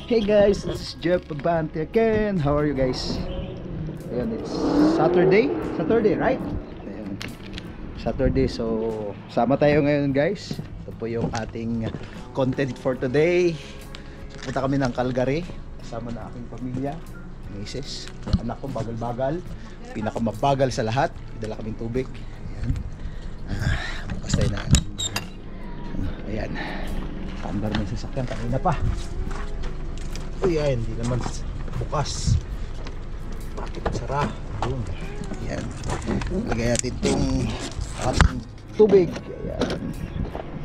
Hey guys, this is Jeff Abante again. How are you guys? Ayan, it's Saturday, right? Ayan. Saturday, so sama tayo ngayon guys. Ito po yung ating content for today. So, punta kami ng Calgary. Kasama na aking pamilya, misis, anak ko bagal-bagal. Pinakamabagal sa lahat. Dala kaming tubig. Ayan. Bukas tayo na. Ayan. Andar may sasakyan kanina pa. Ayan, hindi naman bukas. Bakit sara? Ayun. Ayan. Lagay natin itong ating tubig. Ayan.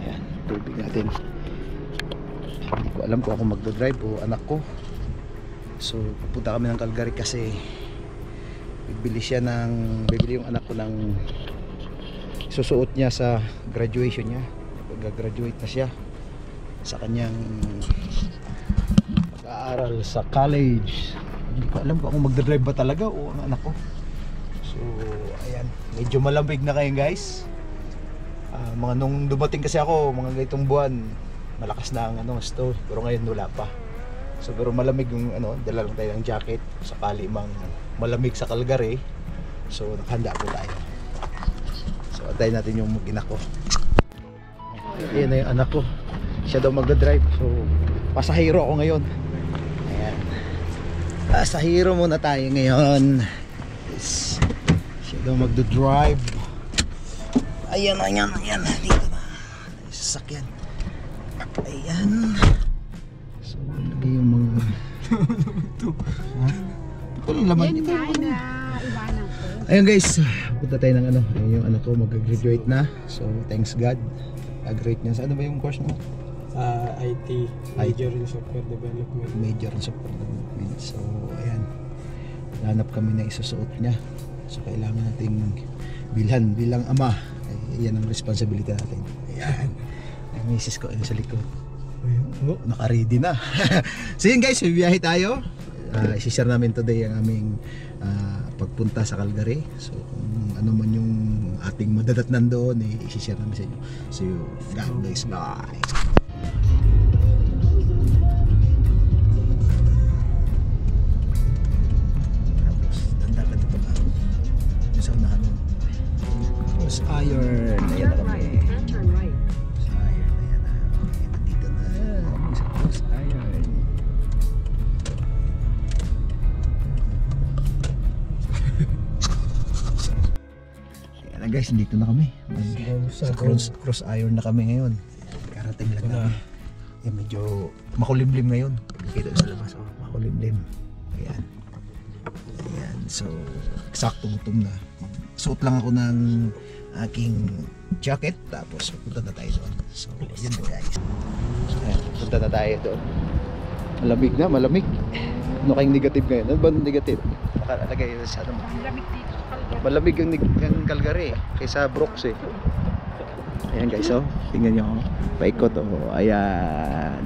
Ayan, tubig natin. Hindi ko alam kung ako magdadrive o anak ko. So, pupunta kami ng Calgary kasi bibili yung anak ko ng susuot niya sa graduation niya. Pag-graduate na siya sa kanyang pag-aaral sa college. Hindi ko alam kung ako magdadrive ba talaga o ang anak ko. So ayan, medyo malamig na kayo guys. Mga nung dumating kasi ako, mga ganitong buwan, malakas na ang snow, pero ngayon wala pa. So pero malamig yung dala lang tayo ng jacket sakali mang malamig sa Calgary. So naghanda po tayo. So antayin natin yung mag-ina ko. Ayan na yung anak ko. Siya daw magdadrive. So pasahero ako ngayon. Ayan. Pasahero muna tayo ngayon. Yes. Siya daw magdadrive. Ayan. Dito na. Sasakyan. Ayan. So lagay yung mga ha? Ito lang laman ito. Ayan guys, punta tayo ng Ayun yung anak ko mag-graduate na. So thanks God. Graduate niya. Sa ano ba yung course mo? IT, Major in Software Development. Major in Software Development. So ayan, hanap kami na isusuot niya. So kailangan nating bilhan bilang ama. Yan ang responsibility natin. Ayan, ang misis ko sa likod. Naka-ready na. So yun guys, bibiyahe tayo. Isi-share namin today ang aming pagpunta sa Calgary. So kung ano man yung ating madadatnan doon, isi-share namin sa inyo. So God bless guys. Cross iron. Ayan na kami. Cross iron. Ayan na. Okay, nandito na. Sa cross iron. Ayan na guys, nandito na kami. Sa cross iron na kami ngayon. Karating lang namin. Ayan, medyo makulimlim ngayon. Kita sa labas. Oh, makulimlim. Ayan. Ayan. So, eksakto gutom na. Suot lang ako ng aking jacket, tapos punta na tayo doon. So yun guys. Ayan, punta na tayo doon. Malamig na, malamig. Ano kayong negative ngayon? Ano ba negative? Nakalagay sa ano? Malamig dito sa Calgary. Malamig ang Calgary kaysa Brooks eh. Ayan guys, oh. Tingnan nyo. Paikot oh. Ayan.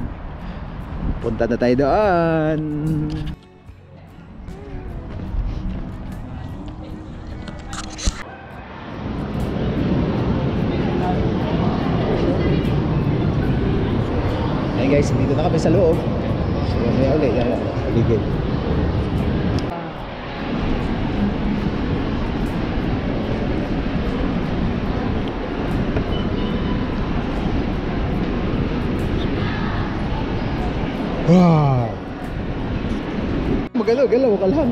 Punta na tayo doon. Guys, dito na kami sa loob. So, may ulit yan. Paligid. Wow! Magalaw-galaw ka lang.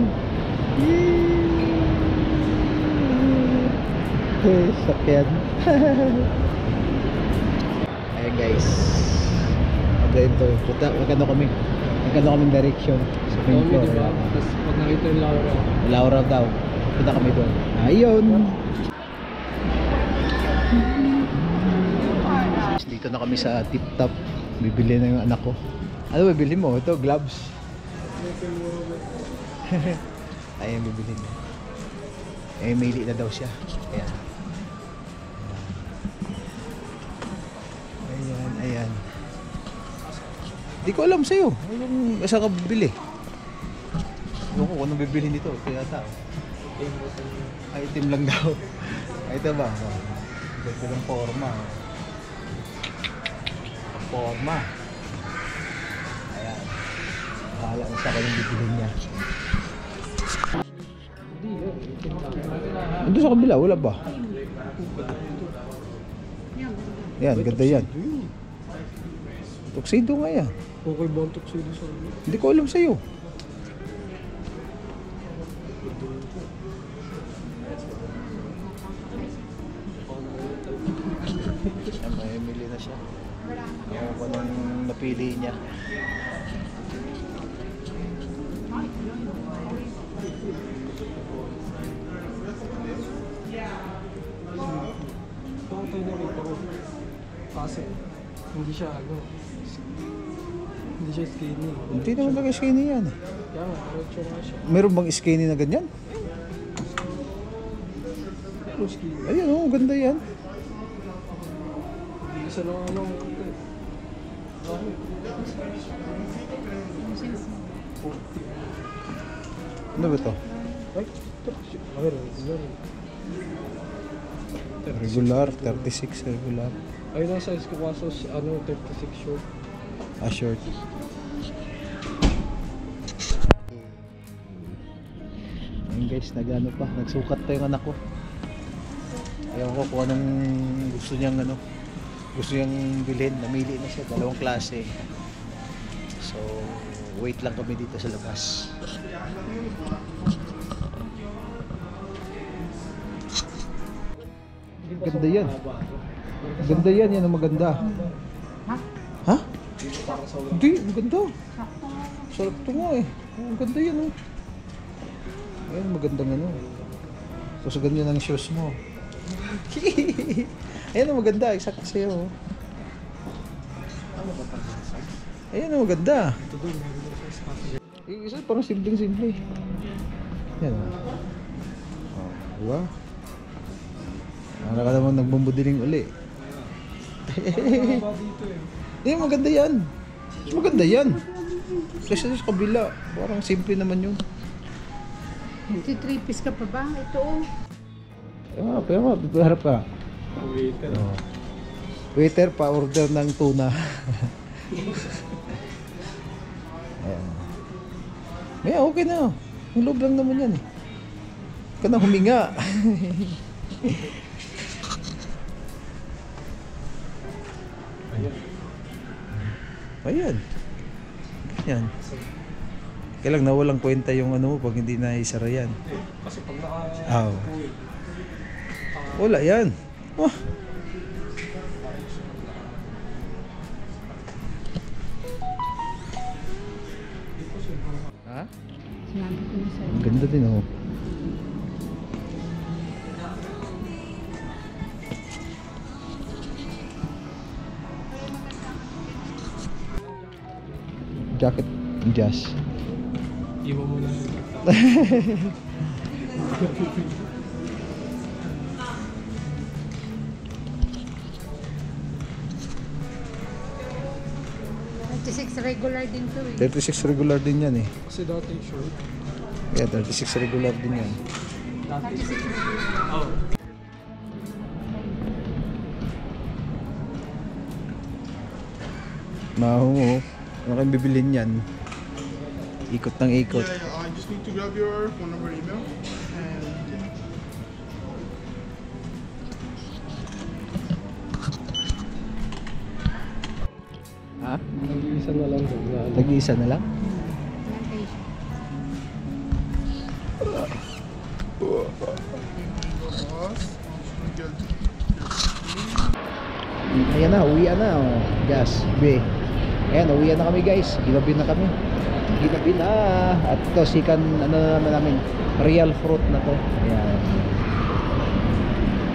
Sakyan. Ayan guys. Ito, magkano kaming direction sa main floor. Tapos pag nakita yung Laura daw, punta kami doon. Ayun. Dito na kami sa Tip Top. Bibili na yung anak ko. Ano bibili mo? Ito, gloves. Ayan, bibili niya. Mili na daw siya. Ayan. Hindi ko alam sa'yo. Saan ka bibili? Ano ko, anong bibili nito? Kaya tao. Item lang daw. Ito ba? Ito lang forma. Ayan. Bahala na sa kanyang bibilin niya. Ando sa kabila, wala ba? Yan, ganda yan. Tuxedo nga yan. Okay ba ang tuxedo sa ulo? Hindi ko alam sa'yo. May mili na siya. Ewan ko nung napili niya. Ito tayo nakita ko. Kasi hindi siya hindi siya skinny. Hindi naman talaga skinny yan. Kaya nga, diretso nga siya. Meron bang skinny na ganyan? Pero skinny. Ayun, oh, ganda yan. Hindi isa lang ang Ano ba to? ay, ito. Ay, Regular, regular. 36 regular. Ay, nasa size ko kaso 36 short. Ah, short. Ayun guys, nagano pa, nagsukat pa yung anak ko. Ayaw ko kung anong gusto niyang gusto niyang bilhin. Namili na siya, dalawang klase. So, wait lang kami dito sa labas. Ganda yan. Ganda yan, yan ang maganda. Ha? Ha? Hindi, ang ganda. Sarap ito nga eh. Ang ganda yan oh. Ayun, magandang ano. So, ganyan ang shoes mo. Ayun ang maganda, exact sa'yo oh. Ayun ang maganda. Ito doon, meron na siya sa Isa parang simpleng-simple. Yan oh. Oh, diba? Para ka naman nagbubudiling uli. Mahaba dito eh. Eh, maganda yan. Mas maganda yan. Kasi sa kabila, parang simple naman yun. Ito 3 piece ka pa ba? Ito oh. Pero harap ka. Waiter. Oh. Waiter pa order ng tuna. Ayan. May okay na. Yung loob lang naman yan eh. Ka na huminga. Ayan. Yan. Kailang nawalang kwenta yung ano mo pag hindi na isara yan. Kasi pag naka... Oh. Wala yan. Oh. Ha? Sinabi ko na sa'yo. Ang ganda din oh. Jacket jazz. Iwan mo na siya. Regular din to eh. 36 regular din yan eh. Kasi dati short. Yeah, 36 regular din yan. Dati. 36 regular. Oh. Maho mo. Ano kayong bibilin yan? Ikot ng ikot. Yeah, I just need to grab your phone number, email, and Ha? Nag-iisa na lang doon. Nag-iisa na lang? Ayan na, uwian na oh. Gas, B. Ayan, uwian na kami guys. Ginabi na kami. Ginabi na. At ito, sikan, ano na naman namin, real fruit na to. Ayan.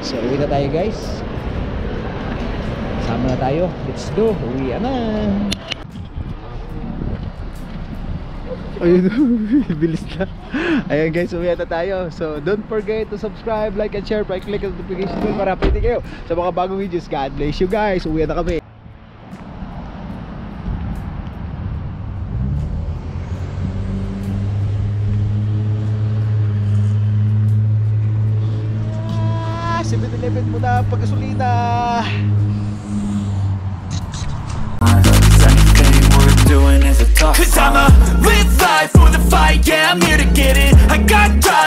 So, uwi na tayo guys. Sama na tayo. Let's go. Uwian na. Ayun, bilis na. Ayan guys, uwi na tayo. So don't forget to subscribe, like and share, click the notification bell para update kayo sa mga bagong videos. God bless you guys. Uwi na kami. Ah, 7-Eleven mo na pagkasulina. Anything worth doing is a Cause I'ma live life for the fight, yeah, I'm here to get it. I got drive.